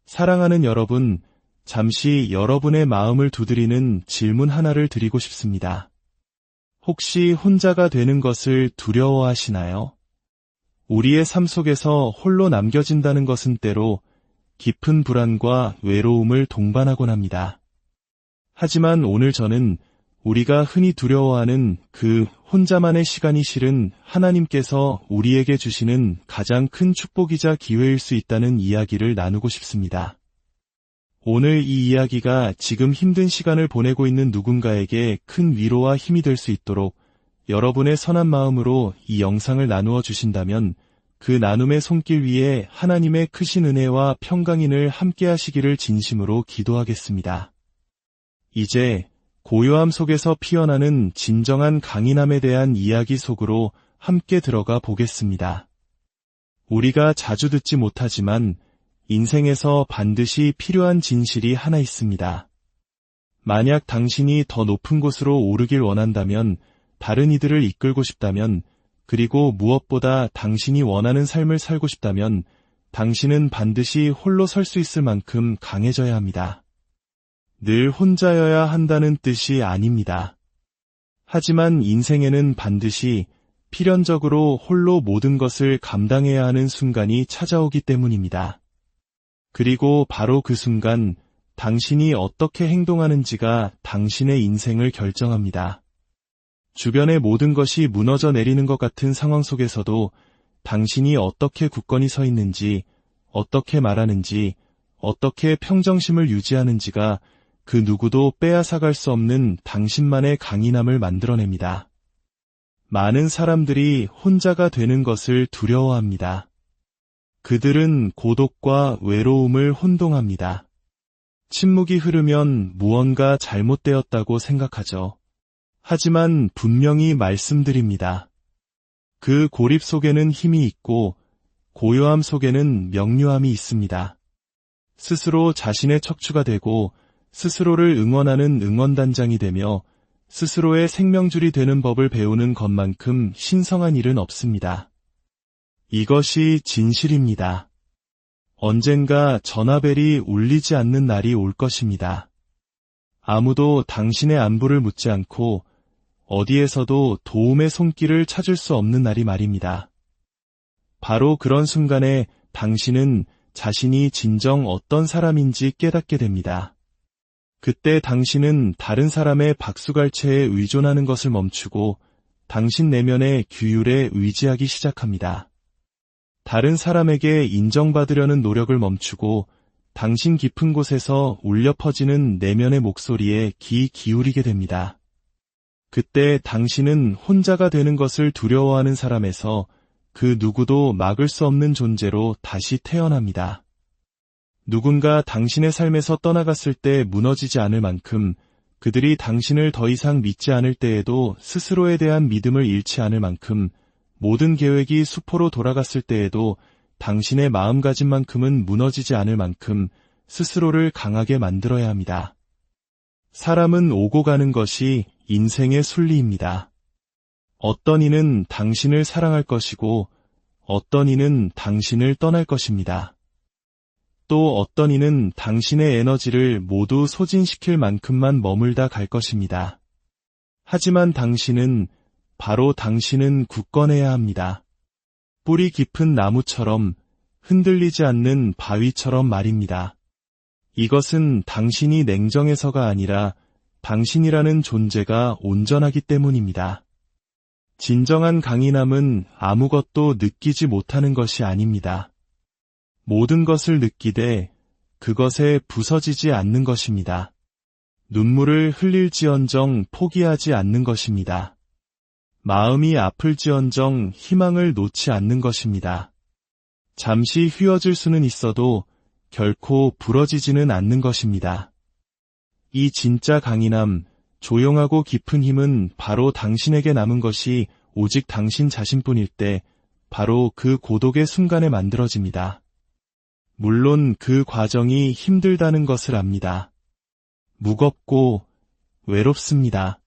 사랑하는 여러분, 잠시 여러분의 마음을 두드리는 질문 하나를 드리고 싶습니다. 혹시 혼자가 되는 것을 두려워하시나요? 우리의 삶 속에서 홀로 남겨진다는 것은 때로 깊은 불안과 외로움을 동반하곤 합니다. 하지만 오늘 저는 우리가 흔히 두려워하는 그 혼자만의 시간이 실은 하나님께서 우리에게 주시는 가장 큰 축복이자 기회일 수 있다는 이야기를 나누고 싶습니다. 오늘 이 이야기가 지금 힘든 시간을 보내고 있는 누군가에게 큰 위로와 힘이 될 수 있도록 여러분의 선한 마음으로 이 영상을 나누어 주신다면 그 나눔의 손길 위에 하나님의 크신 은혜와 평강인을 함께 하시기를 진심으로 기도하겠습니다. 이제 고요함 속에서 피어나는 진정한 강인함에 대한 이야기 속으로 함께 들어가 보겠습니다. 우리가 자주 듣지 못하지만 인생에서 반드시 필요한 진실이 하나 있습니다. 만약 당신이 더 높은 곳으로 오르길 원한다면, 다른 이들을 이끌고 싶다면, 그리고 무엇보다 당신이 원하는 삶을 살고 싶다면 당신은 반드시 홀로 설 수 있을 만큼 강해져야 합니다. 늘 혼자여야 한다는 뜻이 아닙니다. 하지만 인생에는 반드시 필연적으로 홀로 모든 것을 감당해야 하는 순간이 찾아오기 때문입니다. 그리고 바로 그 순간 당신이 어떻게 행동하는지가 당신의 인생을 결정합니다. 주변의 모든 것이 무너져 내리는 것 같은 상황 속에서도 당신이 어떻게 굳건히 서 있는지, 어떻게 말하는지, 어떻게 평정심을 유지하는지가 그 누구도 빼앗아갈 수 없는 당신만의 강인함을 만들어냅니다. 많은 사람들이 혼자가 되는 것을 두려워합니다. 그들은 고독과 외로움을 혼동합니다. 침묵이 흐르면 무언가 잘못되었다고 생각하죠. 하지만 분명히 말씀드립니다. 그 고립 속에는 힘이 있고 고요함 속에는 명료함이 있습니다. 스스로 자신의 척추가 되고 스스로를 응원하는 응원단장이 되며 스스로의 생명줄이 되는 법을 배우는 것만큼 신성한 일은 없습니다. 이것이 진실입니다. 언젠가 전화벨이 울리지 않는 날이 올 것입니다. 아무도 당신의 안부를 묻지 않고 어디에서도 도움의 손길을 찾을 수 없는 날이 말입니다. 바로 그런 순간에 당신은 자신이 진정 어떤 사람인지 깨닫게 됩니다. 그때 당신은 다른 사람의 박수갈채에 의존하는 것을 멈추고 당신 내면의 규율에 의지하기 시작합니다. 다른 사람에게 인정받으려는 노력을 멈추고 당신 깊은 곳에서 울려 퍼지는 내면의 목소리에 귀 기울이게 됩니다. 그때 당신은 혼자가 되는 것을 두려워하는 사람에서 그 누구도 막을 수 없는 존재로 다시 태어납니다. 누군가 당신의 삶에서 떠나갔을 때 무너지지 않을 만큼, 그들이 당신을 더 이상 믿지 않을 때에도 스스로에 대한 믿음을 잃지 않을 만큼, 모든 계획이 수포로 돌아갔을 때에도 당신의 마음가짐만큼은 무너지지 않을 만큼 스스로를 강하게 만들어야 합니다. 사람은 오고 가는 것이 인생의 순리입니다. 어떤 이는 당신을 사랑할 것이고 어떤 이는 당신을 떠날 것입니다. 또 어떤 이는 당신의 에너지를 모두 소진시킬 만큼만 머물다 갈 것입니다. 하지만 바로 당신은 굳건해야 합니다. 뿌리 깊은 나무처럼, 흔들리지 않는 바위처럼 말입니다. 이것은 당신이 냉정해서가 아니라 당신이라는 존재가 온전하기 때문입니다. 진정한 강인함은 아무것도 느끼지 못하는 것이 아닙니다. 모든 것을 느끼되 그것에 부서지지 않는 것입니다. 눈물을 흘릴지언정 포기하지 않는 것입니다. 마음이 아플지언정 희망을 놓지 않는 것입니다. 잠시 휘어질 수는 있어도 결코 부러지지는 않는 것입니다. 이 진짜 강인함, 조용하고 깊은 힘은 바로 당신에게 남은 것이 오직 당신 자신뿐일 때 바로 그 고독의 순간에 만들어집니다. 물론 그 과정이 힘들다는 것을 압니다. 무겁고 외롭습니다.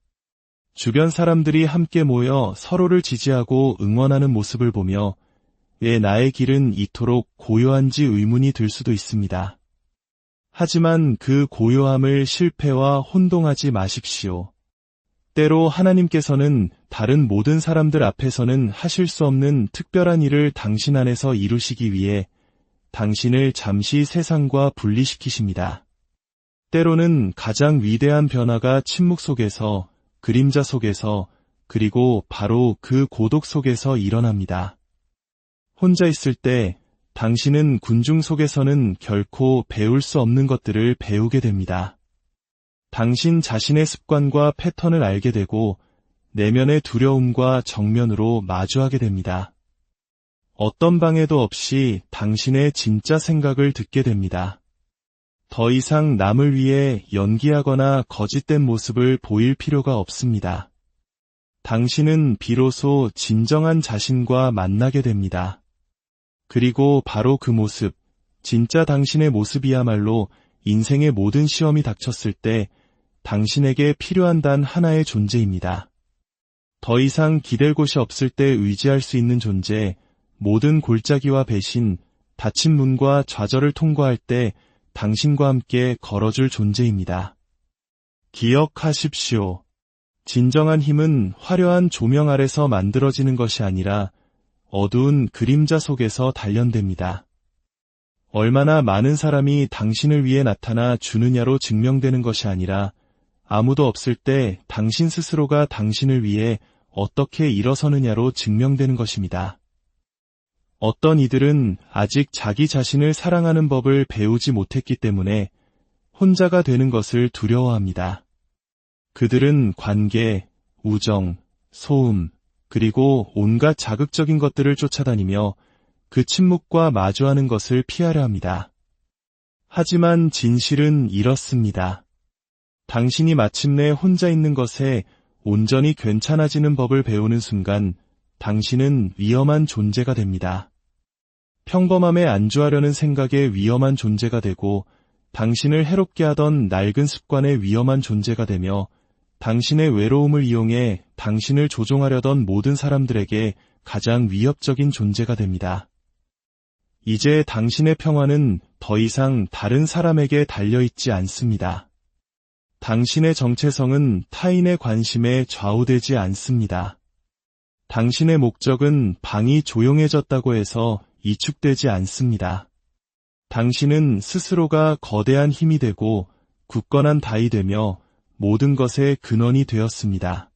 주변 사람들이 함께 모여 서로를 지지하고 응원하는 모습을 보며 왜 나의 길은 이토록 고요한지 의문이 들 수도 있습니다. 하지만 그 고요함을 실패와 혼동하지 마십시오. 때로 하나님께서는 다른 모든 사람들 앞에서는 하실 수 없는 특별한 일을 당신 안에서 이루시기 위해 당신을 잠시 세상과 분리시키십니다. 때로는 가장 위대한 변화가 침묵 속에서, 그림자 속에서, 그리고 바로 그 고독 속에서 일어납니다. 혼자 있을 때 당신은 군중 속에서는 결코 배울 수 없는 것들을 배우게 됩니다. 당신 자신의 습관과 패턴을 알게 되고 내면의 두려움과 정면으로 마주하게 됩니다. 어떤 방해도 없이 당신의 진짜 생각을 듣게 됩니다. 더 이상 남을 위해 연기하거나 거짓된 모습을 보일 필요가 없습니다. 당신은 비로소 진정한 자신과 만나게 됩니다. 그리고 바로 그 모습, 진짜 당신의 모습이야말로 인생의 모든 시험이 닥쳤을 때 당신에게 필요한 단 하나의 존재입니다. 더 이상 기댈 곳이 없을 때 의지할 수 있는 존재, 모든 골짜기와 배신, 닫힌 문과 좌절을 통과할 때 당신과 함께 걸어줄 존재입니다. 기억하십시오. 진정한 힘은 화려한 조명 아래서 만들어지는 것이 아니라 어두운 그림자 속에서 단련됩니다. 얼마나 많은 사람이 당신을 위해 나타나 주느냐로 증명되는 것이 아니라 아무도 없을 때 당신 스스로가 당신을 위해 어떻게 일어서느냐로 증명되는 것입니다. 어떤 이들은 아직 자기 자신을 사랑하는 법을 배우지 못했기 때문에 혼자가 되는 것을 두려워합니다. 그들은 관계, 우정, 소음, 그리고 온갖 자극적인 것들을 쫓아다니며 그 침묵과 마주하는 것을 피하려 합니다. 하지만 진실은 이렇습니다. 당신이 마침내 혼자 있는 것에 온전히 괜찮아지는 법을 배우는 순간 당신은 위험한 존재가 됩니다. 평범함에 안주하려는 생각의 위험한 존재가 되고 당신을 해롭게 하던 낡은 습관의 위험한 존재가 되며 당신의 외로움을 이용해 당신을 조종하려던 모든 사람들에게 가장 위협적인 존재가 됩니다. 이제 당신의 평화는 더 이상 다른 사람에게 달려있지 않습니다. 당신의 정체성은 타인의 관심에 좌우되지 않습니다. 당신의 목적은 방이 조용해졌다고 해서 이축되지 않습니다. 당신은 스스로가 거대한 힘이 되고 굳건한 다이 되며 모든 것의 근원이 되었습니다.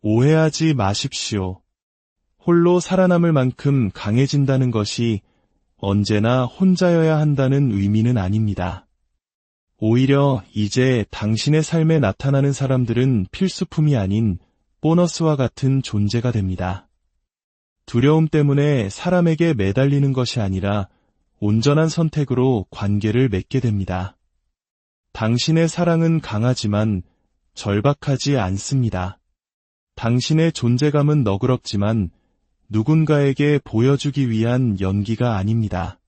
오해하지 마십시오. 홀로 살아남을 만큼 강해진다는 것이 언제나 혼자여야 한다는 의미는 아닙니다. 오히려 이제 당신의 삶에 나타나는 사람들은 필수품이 아닌 보너스와 같은 존재가 됩니다. 두려움 때문에 사람에게 매달리는 것이 아니라 온전한 선택으로 관계를 맺게 됩니다. 당신의 사랑은 강하지만 절박하지 않습니다. 당신의 존재감은 너그럽지만 누군가에게 보여주기 위한 연기가 아닙니다.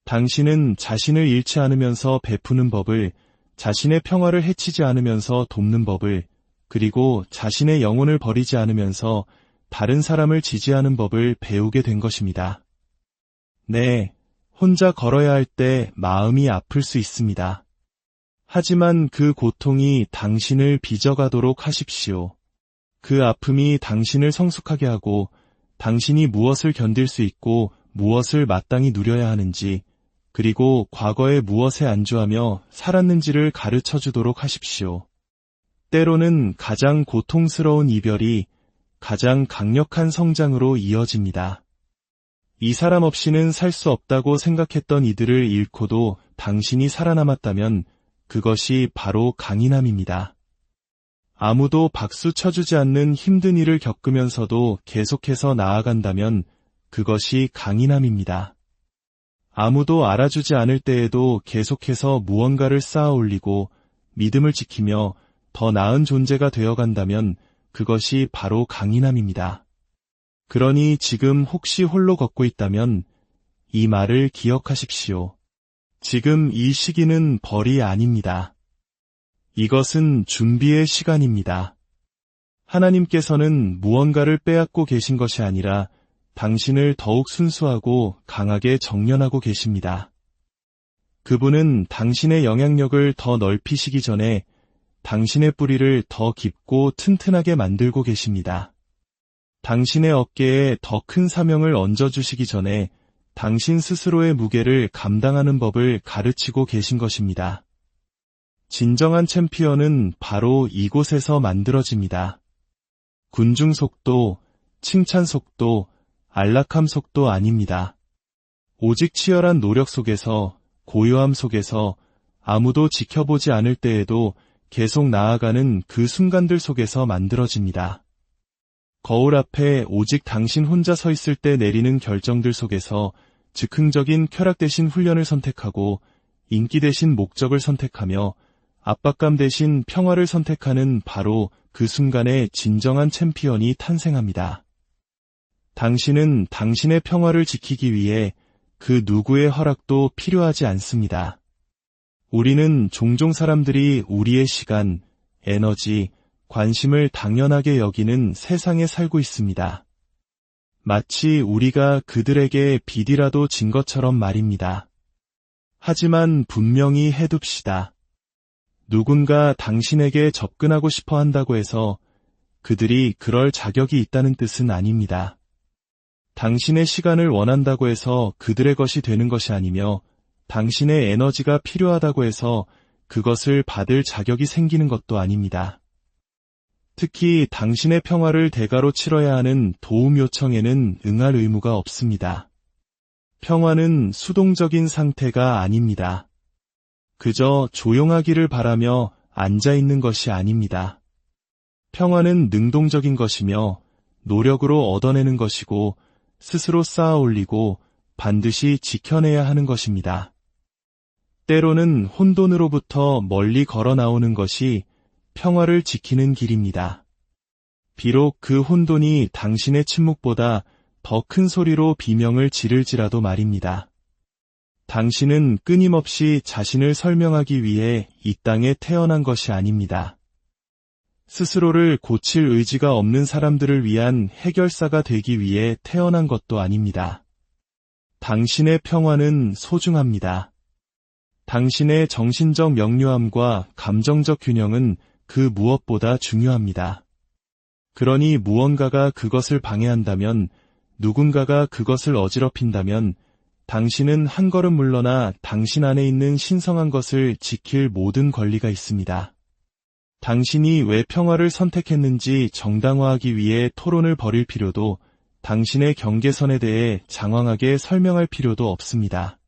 당신은 자신을 잃지 않으면서 베푸는 법을, 자신의 평화를 해치지 않으면서 돕는 법을, 그리고 자신의 영혼을 버리지 않으면서 다른 사람을 지지하는 법을 배우게 된 것입니다. 네, 혼자 걸어야 할 때 마음이 아플 수 있습니다. 하지만 그 고통이 당신을 빚어가도록 하십시오. 그 아픔이 당신을 성숙하게 하고 당신이 무엇을 견딜 수 있고 무엇을 마땅히 누려야 하는지, 그리고 과거에 무엇에 안주하며 살았는지를 가르쳐 주도록 하십시오. 때로는 가장 고통스러운 이별이 가장 강력한 성장으로 이어집니다. 이 사람 없이는 살 수 없다고 생각했던 이들을 잃고도 당신이 살아남았다면 그것이 바로 강인함입니다. 아무도 박수 쳐주지 않는 힘든 일을 겪으면서도 계속해서 나아간다면 그것이 강인함입니다. 아무도 알아주지 않을 때에도 계속해서 무언가를 쌓아 올리고 믿음을 지키며 더 나은 존재가 되어간다면 그것이 바로 강인함입니다. 그러니 지금 혹시 홀로 걷고 있다면 이 말을 기억하십시오. 지금 이 시기는 벌이 아닙니다. 이것은 준비의 시간입니다. 하나님께서는 무언가를 빼앗고 계신 것이 아니라 당신을 더욱 순수하고 강하게 정련하고 계십니다. 그분은 당신의 영향력을 더 넓히시기 전에 당신의 뿌리를 더 깊고 튼튼하게 만들고 계십니다. 당신의 어깨에 더 큰 사명을 얹어주시기 전에 당신 스스로의 무게를 감당하는 법을 가르치고 계신 것입니다. 진정한 챔피언은 바로 이곳에서 만들어집니다. 군중 속도, 칭찬 속도, 안락함 속도 아닙니다. 오직 치열한 노력 속에서, 고요함 속에서, 아무도 지켜보지 않을 때에도 계속 나아가는 그 순간들 속에서 만들어집니다. 거울 앞에 오직 당신 혼자 서 있을 때 내리는 결정들 속에서 즉흥적인 쾌락 대신 훈련을 선택하고 인기 대신 목적을 선택하며 압박감 대신 평화를 선택하는 바로 그 순간에 진정한 챔피언이 탄생합니다. 당신은 당신의 평화를 지키기 위해 그 누구의 허락도 필요하지 않습니다. 우리는 종종 사람들이 우리의 시간, 에너지, 관심을 당연하게 여기는 세상에 살고 있습니다. 마치 우리가 그들에게 빚이라도 진 것처럼 말입니다. 하지만 분명히 해둡시다. 누군가 당신에게 접근하고 싶어 한다고 해서 그들이 그럴 자격이 있다는 뜻은 아닙니다. 당신의 시간을 원한다고 해서 그들의 것이 되는 것이 아니며 당신의 에너지가 필요하다고 해서 그것을 받을 자격이 생기는 것도 아닙니다. 특히 당신의 평화를 대가로 치러야 하는 도움 요청에는 응할 의무가 없습니다. 평화는 수동적인 상태가 아닙니다. 그저 조용하기를 바라며 앉아있는 것이 아닙니다. 평화는 능동적인 것이며 노력으로 얻어내는 것이고 스스로 쌓아 올리고 반드시 지켜내야 하는 것입니다. 때로는 혼돈으로부터 멀리 걸어 나오는 것이 평화를 지키는 길입니다. 비록 그 혼돈이 당신의 침묵보다 더 큰 소리로 비명을 지를지라도 말입니다. 당신은 끊임없이 자신을 설명하기 위해 이 땅에 태어난 것이 아닙니다. 스스로를 고칠 의지가 없는 사람들을 위한 해결사가 되기 위해 태어난 것도 아닙니다. 당신의 평화는 소중합니다. 당신의 정신적 명료함과 감정적 균형은 그 무엇보다 중요합니다. 그러니 무언가가 그것을 방해한다면, 누군가가 그것을 어지럽힌다면 당신은 한 걸음 물러나 당신 안에 있는 신성한 것을 지킬 모든 권리가 있습니다. 당신이 왜 평화를 선택했는지 정당화하기 위해 토론을 벌일 필요도, 당신의 경계선에 대해 장황하게 설명할 필요도 없습니다.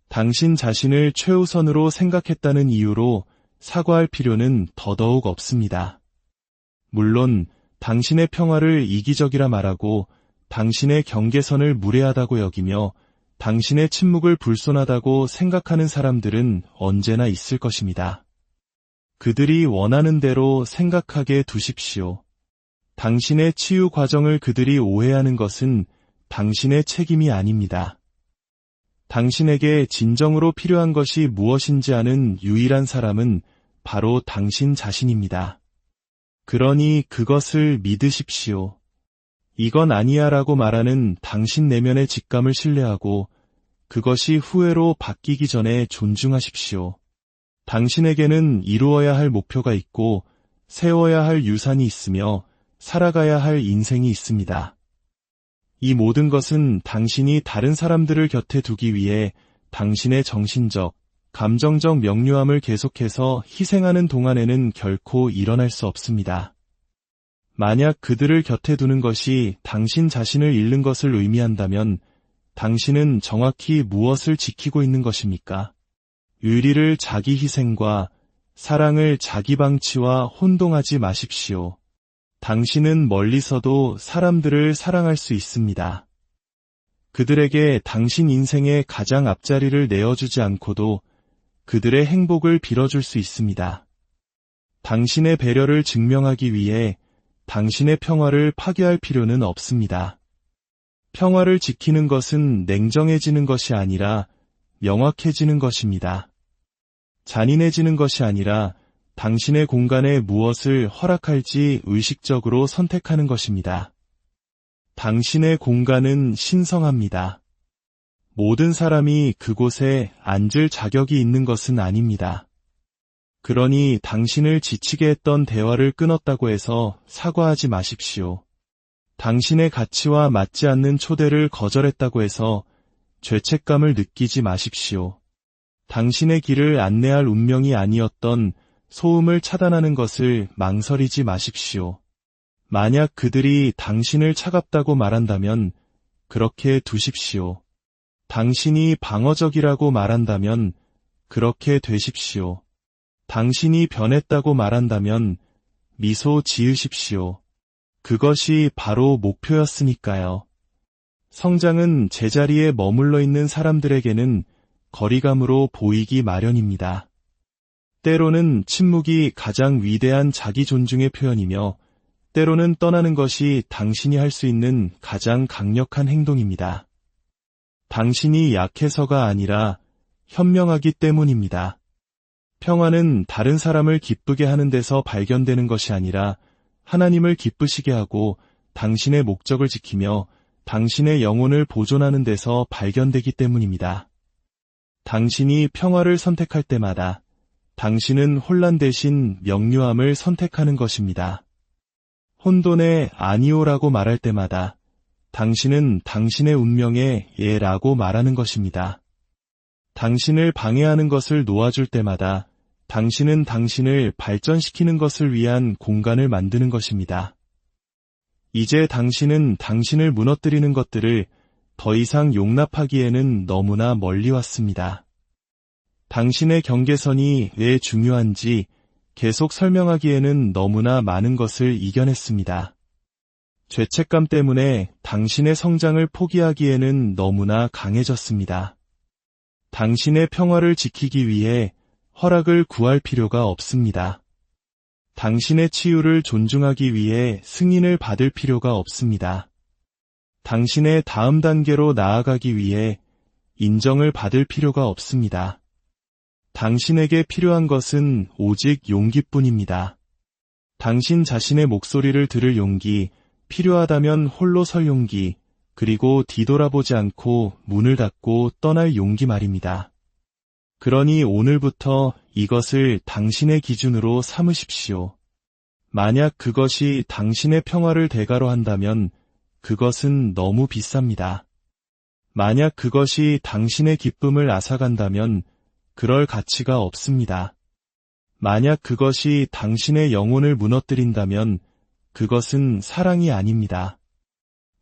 당신 자신을 최우선으로 생각했다는 이유로 사과할 필요는 더더욱 없습니다. 물론 당신의 평화를 이기적이라 말하고 당신의 경계선을 무례하다고 여기며 당신의 침묵을 불손하다고 생각하는 사람들은 언제나 있을 것입니다. 그들이 원하는 대로 생각하게 두십시오. 당신의 치유 과정을 그들이 오해하는 것은 당신의 책임이 아닙니다. 당신에게 진정으로 필요한 것이 무엇인지 아는 유일한 사람은 바로 당신 자신입니다. 그러니 그것을 믿으십시오. 이건 아니야 라고 말하는 당신 내면의 직감을 신뢰하고 그것이 후회로 바뀌기 전에 존중하십시오. 당신에게는 이루어야 할 목표가 있고 세워야 할 유산이 있으며 살아가야 할 인생이 있습니다. 이 모든 것은 당신이 다른 사람들을 곁에 두기 위해 당신의 정신적, 감정적 명료함을 계속해서 희생하는 동안에는 결코 일어날 수 없습니다. 만약 그들을 곁에 두는 것이 당신 자신을 잃는 것을 의미한다면 당신은 정확히 무엇을 지키고 있는 것입니까? 의리를 자기 희생과 사랑을 자기 방치와 혼동하지 마십시오. 당신은 멀리서도 사람들을 사랑할 수 있습니다. 그들에게 당신 인생의 가장 앞자리를 내어주지 않고도 그들의 행복을 빌어줄 수 있습니다. 당신의 배려를 증명하기 위해 당신의 평화를 파괴할 필요는 없습니다. 평화를 지키는 것은 냉정해지는 것이 아니라 명확해지는 것입니다. 잔인해지는 것이 아니라 당신의 공간에 무엇을 허락할지 의식적으로 선택하는 것입니다. 당신의 공간은 신성합니다. 모든 사람이 그곳에 앉을 자격이 있는 것은 아닙니다. 그러니 당신을 지치게 했던 대화를 끊었다고 해서 사과하지 마십시오. 당신의 가치와 맞지 않는 초대를 거절했다고 해서 죄책감을 느끼지 마십시오. 당신의 길을 안내할 운명이 아니었던 소음을 차단하는 것을 망설이지 마십시오. 만약 그들이 당신을 차갑다고 말한다면 그렇게 두십시오. 당신이 방어적이라고 말한다면 그렇게 되십시오. 당신이 변했다고 말한다면 미소 지으십시오. 그것이 바로 목표였으니까요. 성장은 제자리에 머물러 있는 사람들에게는 거리감으로 보이기 마련입니다. 때로는 침묵이 가장 위대한 자기 존중의 표현이며 때로는 떠나는 것이 당신이 할 수 있는 가장 강력한 행동입니다. 당신이 약해서가 아니라 현명하기 때문입니다. 평화는 다른 사람을 기쁘게 하는 데서 발견되는 것이 아니라 하나님을 기쁘시게 하고 당신의 목적을 지키며 당신의 영혼을 보존하는 데서 발견되기 때문입니다. 당신이 평화를 선택할 때마다 당신은 혼란 대신 명료함을 선택하는 것입니다. 혼돈에 아니오라고 말할 때마다 당신은 당신의 운명에 예라고 말하는 것입니다. 당신을 방해하는 것을 놓아줄 때마다 당신은 당신을 발전시키는 것을 위한 공간을 만드는 것입니다. 이제 당신은 당신을 무너뜨리는 것들을 더 이상 용납하기에는 너무나 멀리 왔습니다. 당신의 경계선이 왜 중요한지 계속 설명하기에는 너무나 많은 것을 이겨냈습니다. 죄책감 때문에 당신의 성장을 포기하기에는 너무나 강해졌습니다. 당신의 평화를 지키기 위해 허락을 구할 필요가 없습니다. 당신의 치유를 존중하기 위해 승인을 받을 필요가 없습니다. 당신의 다음 단계로 나아가기 위해 인정을 받을 필요가 없습니다. 당신에게 필요한 것은 오직 용기뿐입니다. 당신 자신의 목소리를 들을 용기, 필요하다면 홀로 설 용기, 그리고 뒤돌아보지 않고 문을 닫고 떠날 용기 말입니다. 그러니 오늘부터 이것을 당신의 기준으로 삼으십시오. 만약 그것이 당신의 평화를 대가로 한다면 그것은 너무 비쌉니다. 만약 그것이 당신의 기쁨을 앗아간다면 그럴 가치가 없습니다. 만약 그것이 당신의 영혼을 무너뜨린다면 그것은 사랑이 아닙니다.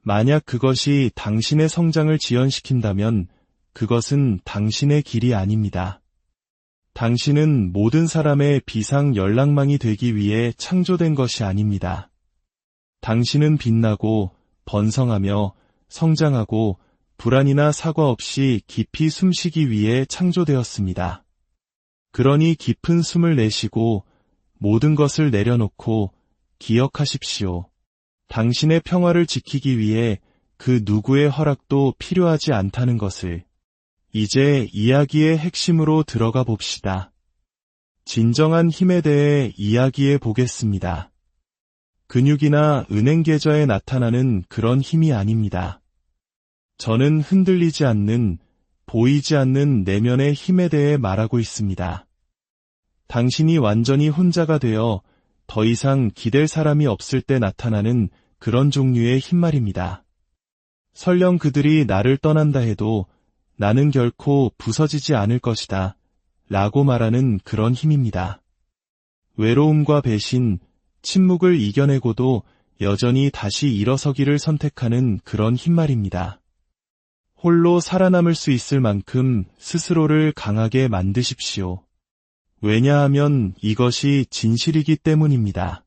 만약 그것이 당신의 성장을 지연시킨다면 그것은 당신의 길이 아닙니다. 당신은 모든 사람의 비상 연락망이 되기 위해 창조된 것이 아닙니다. 당신은 빛나고 번성하며 성장하고 불안이나 사과 없이 깊이 숨쉬기 위해 창조되었습니다. 그러니 깊은 숨을 내쉬고 모든 것을 내려놓고 기억하십시오. 당신의 평화를 지키기 위해 그 누구의 허락도 필요하지 않다는 것을. 이제 이야기의 핵심으로 들어가 봅시다. 진정한 힘에 대해 이야기해 보겠습니다. 근육이나 은행 계좌에 나타나는 그런 힘이 아닙니다. 저는 흔들리지 않는, 보이지 않는 내면의 힘에 대해 말하고 있습니다. 당신이 완전히 혼자가 되어 더 이상 기댈 사람이 없을 때 나타나는 그런 종류의 힘 말입니다. 설령 그들이 나를 떠난다 해도 나는 결코 부서지지 않을 것이다 라고 말하는 그런 힘입니다. 외로움과 배신, 침묵을 이겨내고도 여전히 다시 일어서기를 선택하는 그런 힘 말입니다. 홀로 살아남을 수 있을 만큼 스스로를 강하게 만드십시오. 왜냐하면 이것이 진실이기 때문입니다.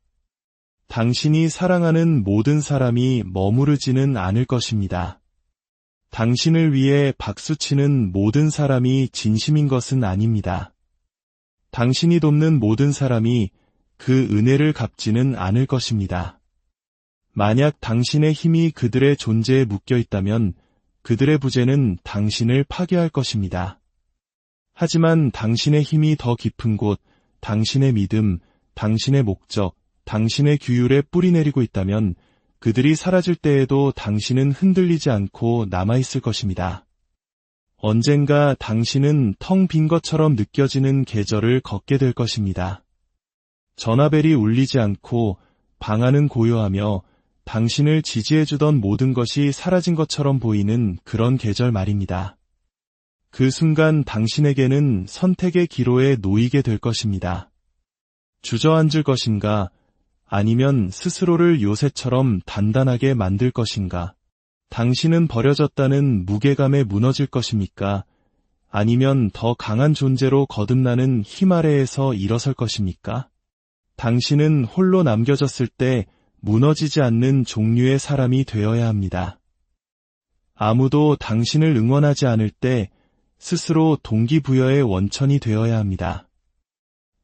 당신이 사랑하는 모든 사람이 머무르지는 않을 것입니다. 당신을 위해 박수치는 모든 사람이 진심인 것은 아닙니다. 당신이 돕는 모든 사람이 그 은혜를 갚지는 않을 것입니다. 만약 당신의 힘이 그들의 존재에 묶여 있다면 그들의 부재는 당신을 파괴할 것입니다. 하지만 당신의 힘이 더 깊은 곳, 당신의 믿음, 당신의 목적, 당신의 규율에 뿌리내리고 있다면 그들이 사라질 때에도 당신은 흔들리지 않고 남아있을 것입니다. 언젠가 당신은 텅 빈 것처럼 느껴지는 계절을 걷게 될 것입니다. 전화벨이 울리지 않고 방 안은 고요하며 당신을 지지해주던 모든 것이 사라진 것처럼 보이는 그런 계절 말입니다. 그 순간 당신에게는 선택의 기로에 놓이게 될 것입니다. 주저앉을 것인가, 아니면 스스로를 요새처럼 단단하게 만들 것인가? 당신은 버려졌다는 무게감에 무너질 것입니까? 아니면 더 강한 존재로 거듭나는 힘 아래에서 일어설 것입니까? 당신은 홀로 남겨졌을 때 무너지지 않는 종류의 사람이 되어야 합니다. 아무도 당신을 응원하지 않을 때 스스로 동기부여의 원천이 되어야 합니다.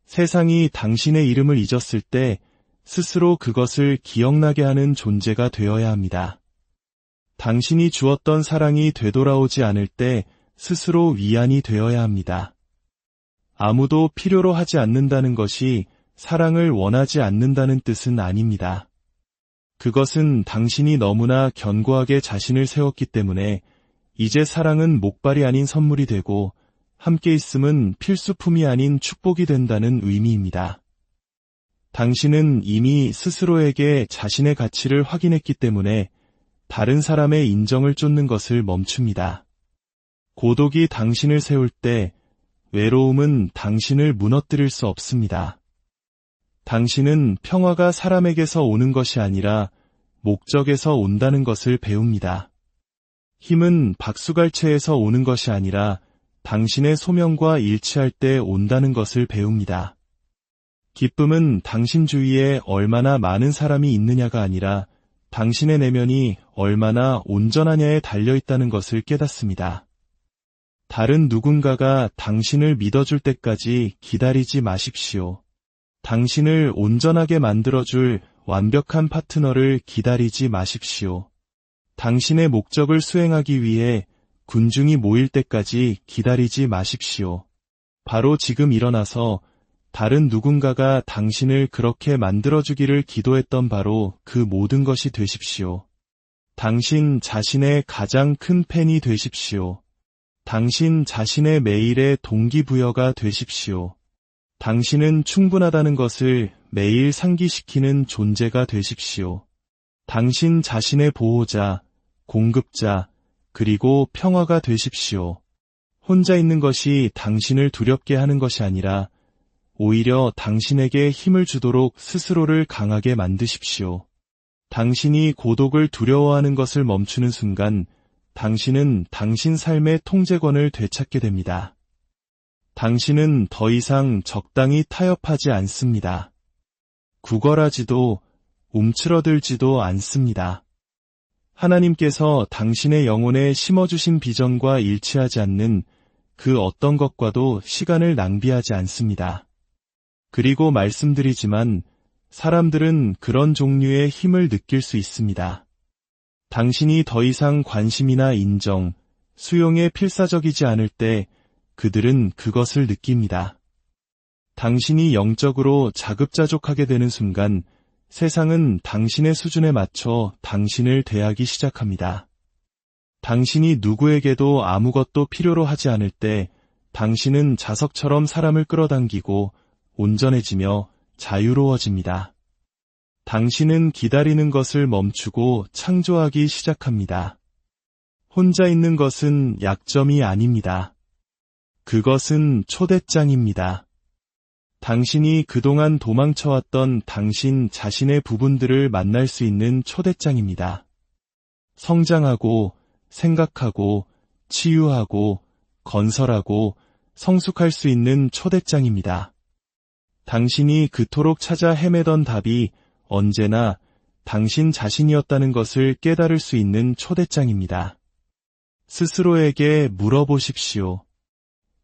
세상이 당신의 이름을 잊었을 때 스스로 그것을 기억나게 하는 존재가 되어야 합니다. 당신이 주었던 사랑이 되돌아오지 않을 때 스스로 위안이 되어야 합니다. 아무도 필요로 하지 않는다는 것이 사랑을 원하지 않는다는 뜻은 아닙니다. 그것은 당신이 너무나 견고하게 자신을 세웠기 때문에 이제 사랑은 목발이 아닌 선물이 되고 함께 있음은 필수품이 아닌 축복이 된다는 의미입니다. 당신은 이미 스스로에게 자신의 가치를 확인했기 때문에 다른 사람의 인정을 쫓는 것을 멈춥니다. 고독이 당신을 세울 때 외로움은 당신을 무너뜨릴 수 없습니다. 당신은 평화가 사람에게서 오는 것이 아니라 목적에서 온다는 것을 배웁니다. 힘은 박수갈채에서 오는 것이 아니라 당신의 소명과 일치할 때 온다는 것을 배웁니다. 기쁨은 당신 주위에 얼마나 많은 사람이 있느냐가 아니라 당신의 내면이 얼마나 온전하냐에 달려있다는 것을 깨닫습니다. 다른 누군가가 당신을 믿어줄 때까지 기다리지 마십시오. 당신을 온전하게 만들어줄 완벽한 파트너를 기다리지 마십시오. 당신의 목적을 수행하기 위해 군중이 모일 때까지 기다리지 마십시오. 바로 지금 일어나서 다른 누군가가 당신을 그렇게 만들어주기를 기도했던 바로 그 모든 것이 되십시오. 당신 자신의 가장 큰 팬이 되십시오. 당신 자신의 매일의 동기부여가 되십시오. 당신은 충분하다는 것을 매일 상기시키는 존재가 되십시오. 당신 자신의 보호자, 공급자, 그리고 평화가 되십시오. 혼자 있는 것이 당신을 두렵게 하는 것이 아니라 오히려 당신에게 힘을 주도록 스스로를 강하게 만드십시오. 당신이 고독을 두려워하는 것을 멈추는 순간 당신은 당신 삶의 통제권을 되찾게 됩니다. 당신은 더 이상 적당히 타협하지 않습니다. 구걸하지도 움츠러들지도 않습니다. 하나님께서 당신의 영혼에 심어주신 비전과 일치하지 않는 그 어떤 것과도 시간을 낭비하지 않습니다. 그리고 말씀드리지만 사람들은 그런 종류의 힘을 느낄 수 있습니다. 당신이 더 이상 관심이나 인정, 수용에 필사적이지 않을 때 그들은 그것을 느낍니다. 당신이 영적으로 자급자족하게 되는 순간 세상은 당신의 수준에 맞춰 당신을 대하기 시작합니다. 당신이 누구에게도 아무것도 필요로 하지 않을 때 당신은 자석처럼 사람을 끌어당기고 온전해지며 자유로워집니다. 당신은 기다리는 것을 멈추고 창조하기 시작합니다. 혼자 있는 것은 약점이 아닙니다. 그것은 초대장입니다. 당신이 그동안 도망쳐왔던 당신 자신의 부분들을 만날 수 있는 초대장입니다. 성장하고, 생각하고, 치유하고, 건설하고, 성숙할 수 있는 초대장입니다. 당신이 그토록 찾아 헤매던 답이 언제나 당신 자신이었다는 것을 깨달을 수 있는 초대장입니다. 스스로에게 물어보십시오.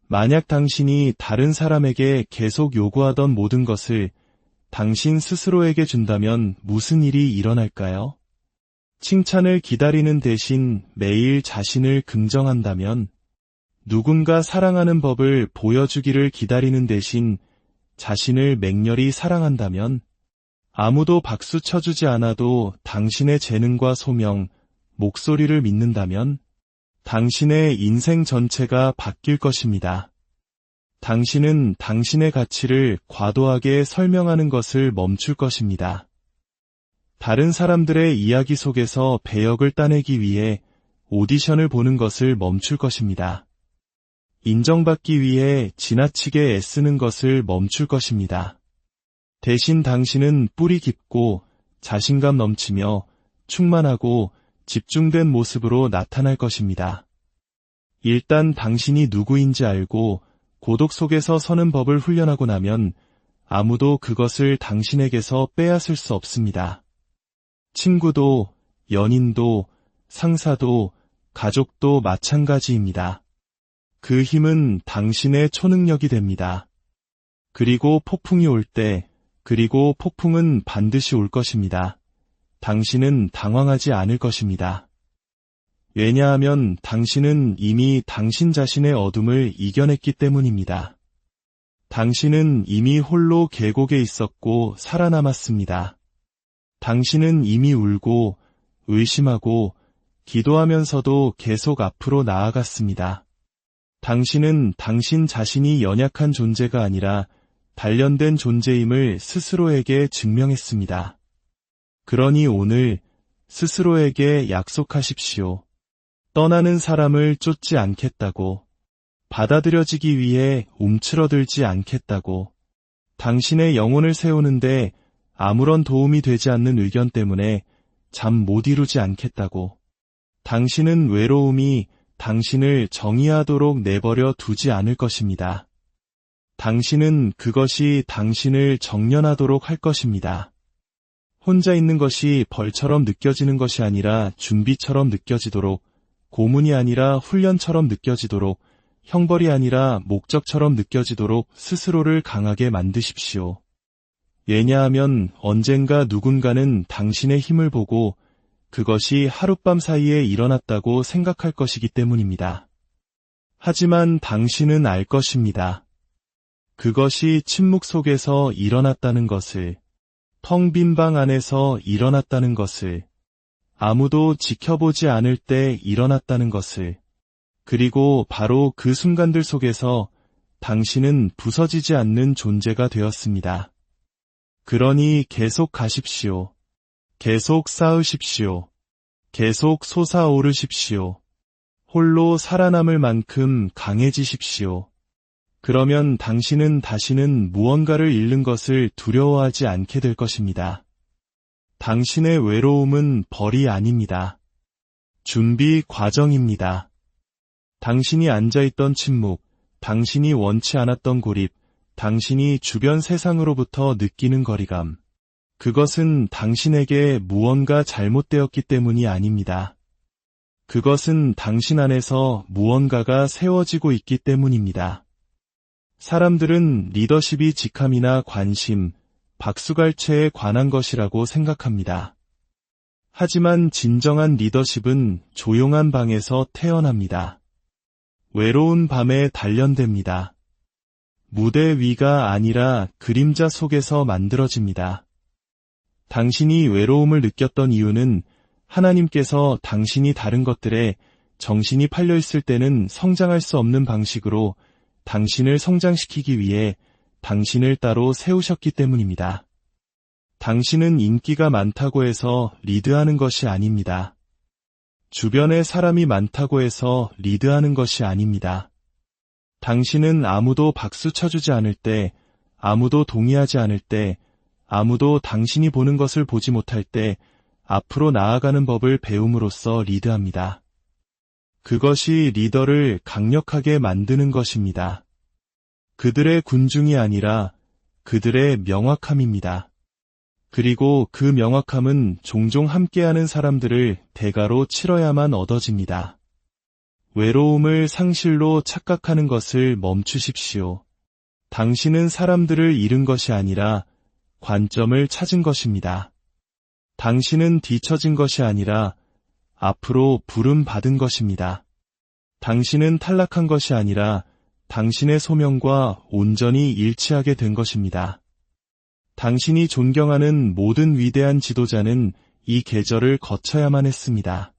만약 당신이 다른 사람에게 계속 요구하던 모든 것을 당신 스스로에게 준다면 무슨 일이 일어날까요? 칭찬을 기다리는 대신 매일 자신을 긍정한다면, 누군가 사랑하는 법을 보여주기를 기다리는 대신 자신을 맹렬히 사랑한다면, 아무도 박수 쳐주지 않아도 당신의 재능과 소명, 목소리를 믿는다면, 당신의 인생 전체가 바뀔 것입니다. 당신은 당신의 가치를 과도하게 설명하는 것을 멈출 것입니다. 다른 사람들의 이야기 속에서 배역을 따내기 위해 오디션을 보는 것을 멈출 것입니다. 인정받기 위해 지나치게 애쓰는 것을 멈출 것입니다. 대신 당신은 뿌리 깊고 자신감 넘치며 충만하고 집중된 모습으로 나타날 것입니다. 일단 당신이 누구인지 알고 고독 속에서 서는 법을 훈련하고 나면 아무도 그것을 당신에게서 빼앗을 수 없습니다. 친구도, 연인도, 상사도, 가족도 마찬가지입니다. 그 힘은 당신의 초능력이 됩니다. 그리고 폭풍이 올 때, 그리고 폭풍은 반드시 올 것입니다. 당신은 당황하지 않을 것입니다. 왜냐하면 당신은 이미 당신 자신의 어둠을 이겨냈기 때문입니다. 당신은 이미 홀로 계곡에 있었고 살아남았습니다. 당신은 이미 울고 의심하고 기도하면서도 계속 앞으로 나아갔습니다. 당신은 당신 자신이 연약한 존재가 아니라 단련된 존재임을 스스로에게 증명했습니다. 그러니 오늘 스스로에게 약속하십시오. 떠나는 사람을 쫓지 않겠다고, 받아들여지기 위해 움츠러들지 않겠다고, 당신의 영혼을 세우는데 아무런 도움이 되지 않는 의견 때문에 잠 못 이루지 않겠다고, 당신은 외로움이 당신을 정의하도록 내버려 두지 않을 것입니다. 당신은 그것이 당신을 정련하도록 할 것입니다. 혼자 있는 것이 벌처럼 느껴지는 것이 아니라 준비처럼 느껴지도록, 고문이 아니라 훈련처럼 느껴지도록, 형벌이 아니라 목적처럼 느껴지도록 스스로를 강하게 만드십시오. 왜냐하면 언젠가 누군가는 당신의 힘을 보고 그것이 하룻밤 사이에 일어났다고 생각할 것이기 때문입니다. 하지만 당신은 알 것입니다. 그것이 침묵 속에서 일어났다는 것을, 텅 빈 방 안에서 일어났다는 것을, 아무도 지켜보지 않을 때 일어났다는 것을, 그리고 바로 그 순간들 속에서 당신은 부서지지 않는 존재가 되었습니다. 그러니 계속 가십시오. 계속 쌓으십시오. 계속 솟아오르십시오. 홀로 살아남을 만큼 강해지십시오. 그러면 당신은 다시는 무언가를 잃는 것을 두려워하지 않게 될 것입니다. 당신의 외로움은 벌이 아닙니다. 준비 과정입니다. 당신이 앉아있던 침묵, 당신이 원치 않았던 고립, 당신이 주변 세상으로부터 느끼는 거리감, 그것은 당신에게 무언가 잘못되었기 때문이 아닙니다. 그것은 당신 안에서 무언가가 세워지고 있기 때문입니다. 사람들은 리더십이 직함이나 관심, 박수갈채에 관한 것이라고 생각합니다. 하지만 진정한 리더십은 조용한 방에서 태어납니다. 외로운 밤에 단련됩니다. 무대 위가 아니라 그림자 속에서 만들어집니다. 당신이 외로움을 느꼈던 이유는 하나님께서 당신이 다른 것들에 정신이 팔려 있을 때는 성장할 수 없는 방식으로 당신을 성장시키기 위해 당신을 따로 세우셨기 때문입니다. 당신은 인기가 많다고 해서 리드하는 것이 아닙니다. 주변에 사람이 많다고 해서 리드하는 것이 아닙니다. 당신은 아무도 박수 쳐주지 않을 때, 아무도 동의하지 않을 때, 아무도 당신이 보는 것을 보지 못할 때 앞으로 나아가는 법을 배움으로써 리드합니다. 그것이 리더를 강력하게 만드는 것입니다. 그들의 군중이 아니라 그들의 명확함입니다. 그리고 그 명확함은 종종 함께하는 사람들을 대가로 치러야만 얻어집니다. 외로움을 상실로 착각하는 것을 멈추십시오. 당신은 사람들을 잃은 것이 아니라 관점을 찾은 것입니다. 당신은 뒤처진 것이 아니라 앞으로 부름받은 것입니다. 당신은 탈락한 것이 아니라 당신의 소명과 온전히 일치하게 된 것입니다. 당신이 존경하는 모든 위대한 지도자는 이 계절을 거쳐야만 했습니다.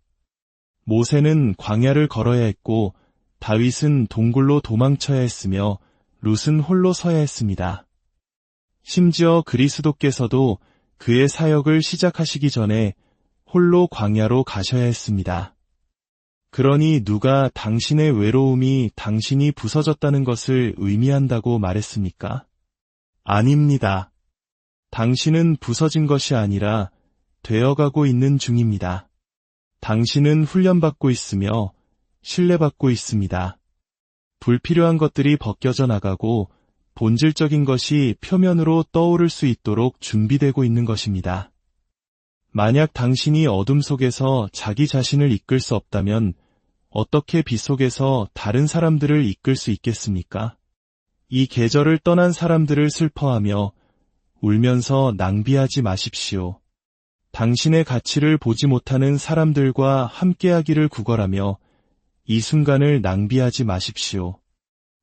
모세는 광야를 걸어야 했고 다윗은 동굴로 도망쳐야 했으며 룻은 홀로 서야 했습니다. 심지어 그리스도께서도 그의 사역을 시작하시기 전에 홀로 광야로 가셔야 했습니다. 그러니 누가 당신의 외로움이 당신이 부서졌다는 것을 의미한다고 말했습니까? 아닙니다. 당신은 부서진 것이 아니라 되어가고 있는 중입니다. 당신은 훈련받고 있으며 신뢰받고 있습니다. 불필요한 것들이 벗겨져 나가고 본질적인 것이 표면으로 떠오를 수 있도록 준비되고 있는 것입니다. 만약 당신이 어둠 속에서 자기 자신을 이끌 수 없다면 어떻게 빛 속에서 다른 사람들을 이끌 수 있겠습니까? 이 계절을 떠난 사람들을 슬퍼하며 울면서 낭비하지 마십시오. 당신의 가치를 보지 못하는 사람들과 함께하기를 구걸하며 이 순간을 낭비하지 마십시오.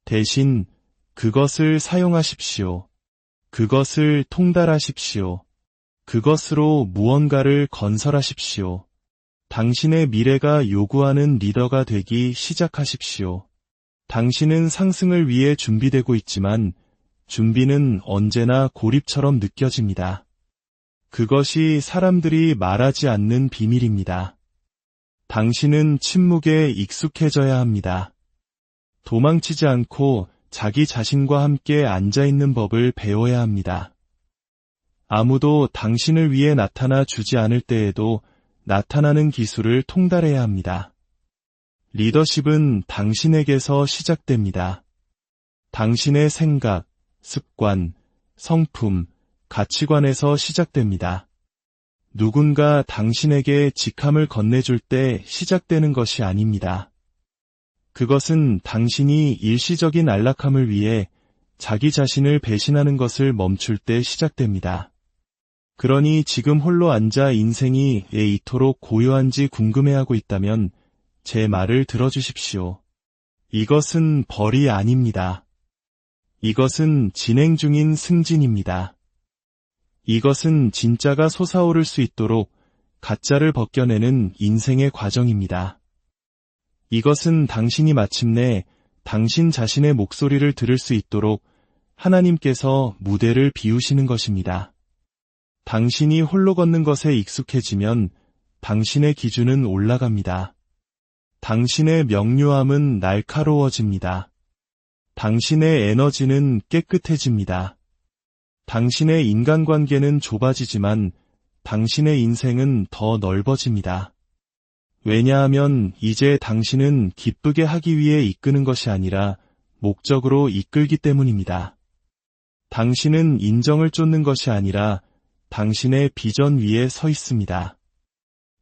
대신 그것을 사용하십시오. 그것을 통달하십시오. 그것으로 무언가를 건설하십시오. 당신의 미래가 요구하는 리더가 되기 시작하십시오. 당신은 상승을 위해 준비되고 있지만 준비는 언제나 고립처럼 느껴집니다. 그것이 사람들이 말하지 않는 비밀입니다. 당신은 침묵에 익숙해져야 합니다. 도망치지 않고 자기 자신과 함께 앉아있는 법을 배워야 합니다. 아무도 당신을 위해 나타나 주지 않을 때에도 나타나는 기술을 통달해야 합니다. 리더십은 당신에게서 시작됩니다. 당신의 생각, 습관, 성품, 가치관에서 시작됩니다. 누군가 당신에게 직함을 건네줄 때 시작되는 것이 아닙니다. 그것은 당신이 일시적인 안락함을 위해 자기 자신을 배신하는 것을 멈출 때 시작됩니다. 그러니 지금 홀로 앉아 인생이 왜 이토록 고요한지 궁금해하고 있다면 제 말을 들어주십시오. 이것은 벌이 아닙니다. 이것은 진행 중인 승진입니다. 이것은 진짜가 솟아오를 수 있도록 가짜를 벗겨내는 인생의 과정입니다. 이것은 당신이 마침내 당신 자신의 목소리를 들을 수 있도록 하나님께서 무대를 비우시는 것입니다. 당신이 홀로 걷는 것에 익숙해지면 당신의 기준은 올라갑니다. 당신의 명료함은 날카로워집니다. 당신의 에너지는 깨끗해집니다. 당신의 인간관계는 좁아지지만 당신의 인생은 더 넓어집니다. 왜냐하면 이제 당신은 기쁘게 하기 위해 이끄는 것이 아니라 목적으로 이끌기 때문입니다. 당신은 인정을 쫓는 것이 아니라 당신의 비전 위에 서 있습니다.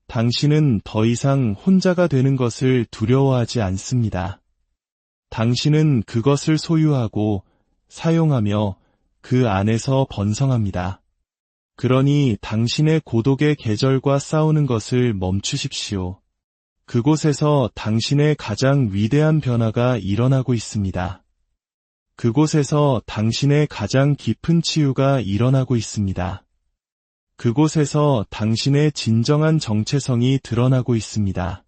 당신은 더 이상 혼자가 되는 것을 두려워하지 않습니다. 당신은 그것을 소유하고 사용하며 그 안에서 번성합니다. 그러니 당신의 고독의 계절과 싸우는 것을 멈추십시오. 그곳에서 당신의 가장 위대한 변화가 일어나고 있습니다. 그곳에서 당신의 가장 깊은 치유가 일어나고 있습니다. 그곳에서 당신의 진정한 정체성이 드러나고 있습니다.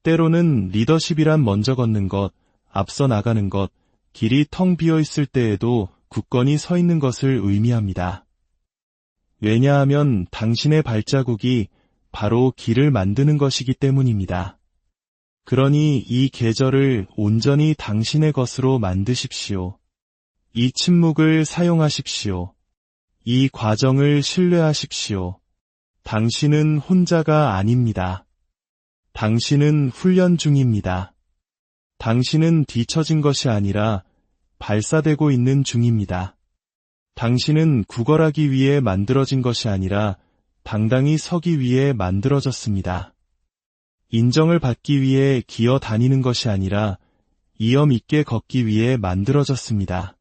때로는 리더십이란 먼저 걷는 것, 앞서 나가는 것, 길이 텅 비어 있을 때에도 굳건히 서 있는 것을 의미합니다. 왜냐하면 당신의 발자국이 바로 길을 만드는 것이기 때문입니다. 그러니 이 계절을 온전히 당신의 것으로 만드십시오. 이 침묵을 사용하십시오. 이 과정을 신뢰하십시오. 당신은 혼자가 아닙니다. 당신은 훈련 중입니다. 당신은 뒤처진 것이 아니라 발사되고 있는 중입니다. 당신은 구걸하기 위해 만들어진 것이 아니라 당당히 서기 위해 만들어졌습니다. 인정을 받기 위해 기어 다니는 것이 아니라 이엄 있게 걷기 위해 만들어졌습니다.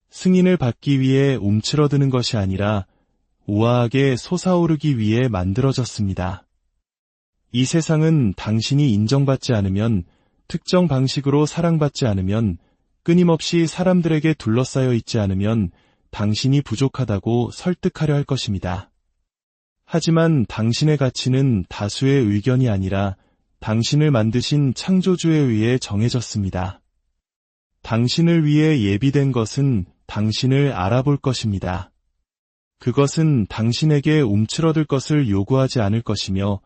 승인을 받기 위해 움츠러드는 것이 아니라 우아하게 솟아오르기 위해 만들어졌습니다. 이 세상은 당신이 인정받지 않으면, 특정 방식으로 사랑받지 않으면, 끊임없이 사람들에게 둘러싸여 있지 않으면 당신이 부족하다고 설득하려 할 것입니다. 하지만 당신의 가치는 다수의 의견이 아니라 당신을 만드신 창조주에 의해 정해졌습니다. 당신을 위해 예비된 것은 당신을 알아볼 것입니다. 그것은 당신에게 움츠러들 것을 요구하지 않을 것이며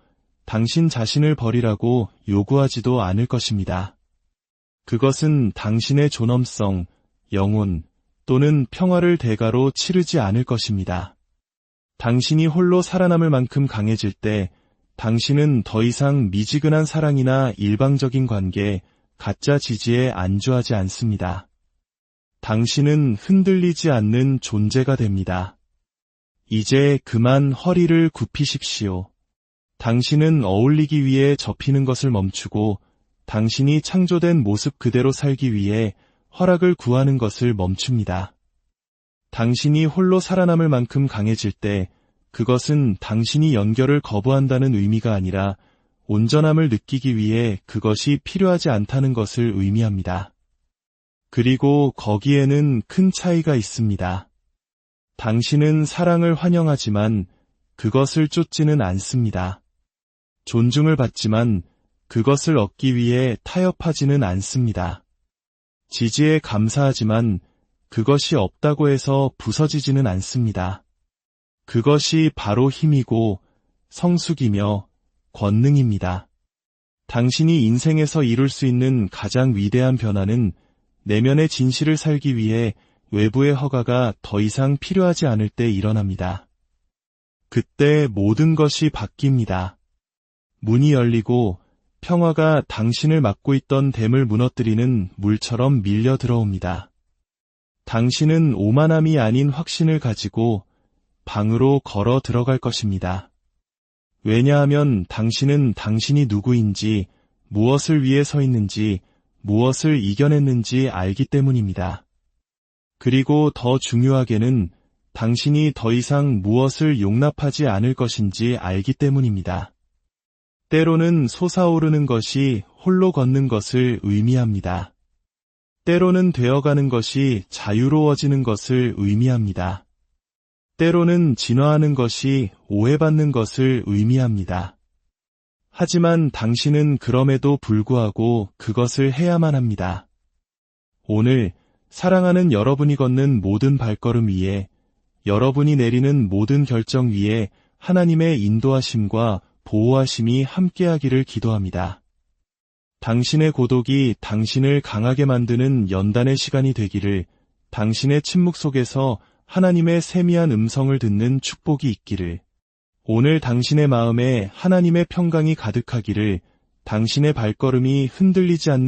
당신 자신을 버리라고 요구하지도 않을 것입니다. 그것은 당신의 존엄성, 영혼 또는 평화를 대가로 치르지 않을 것입니다. 당신이 홀로 살아남을 만큼 강해질 때 당신은 더 이상 미지근한 사랑이나 일방적인 관계, 가짜 지지에 안주하지 않습니다. 당신은 흔들리지 않는 존재가 됩니다. 이제 그만 허리를 굽히십시오. 당신은 어울리기 위해 접히는 것을 멈추고 당신이 창조된 모습 그대로 살기 위해 허락을 구하는 것을 멈춥니다. 당신이 홀로 살아남을 만큼 강해질 때 그것은 당신이 연결을 거부한다는 의미가 아니라 온전함을 느끼기 위해 그것이 필요하지 않다는 것을 의미합니다. 그리고 거기에는 큰 차이가 있습니다. 당신은 사랑을 환영하지만 그것을 쫓지는 않습니다. 존중을 받지만 그것을 얻기 위해 타협하지는 않습니다. 지지에 감사하지만 그것이 없다고 해서 부서지지는 않습니다. 그것이 바로 힘이고 성숙이며 권능입니다. 당신이 인생에서 이룰 수 있는 가장 위대한 변화는 내면의 진실을 살기 위해 외부의 허가가 더 이상 필요하지 않을 때 일어납니다. 그때 모든 것이 바뀝니다. 문이 열리고 평화가 당신을 막고 있던 댐을 무너뜨리는 물처럼 밀려 들어옵니다. 당신은 오만함이 아닌 확신을 가지고 방으로 걸어 들어갈 것입니다. 왜냐하면 당신은 당신이 누구인지, 무엇을 위해 서 있는지, 무엇을 이겨냈는지 알기 때문입니다. 그리고 더 중요하게는 당신이 더 이상 무엇을 용납하지 않을 것인지 알기 때문입니다. 때로는 솟아오르는 것이 홀로 걷는 것을 의미합니다. 때로는 되어가는 것이 자유로워지는 것을 의미합니다. 때로는 진화하는 것이 오해받는 것을 의미합니다. 하지만 당신은 그럼에도 불구하고 그것을 해야만 합니다. 오늘 사랑하는 여러분이 걷는 모든 발걸음 위에, 여러분이 내리는 모든 결정 위에 하나님의 인도하심과 보호하심이 함께하기를 기도합니다. 당신의 고독이 당신을 강하게 만드는 연단의 시간이 되기를, 당신의 침묵 속에서 하나님의 세미한 음성을 듣는 축복이 있기를, 오늘 당신의 마음에 하나님의 평강이 가득하기를, 당신의 발걸음이 흔들리지 않는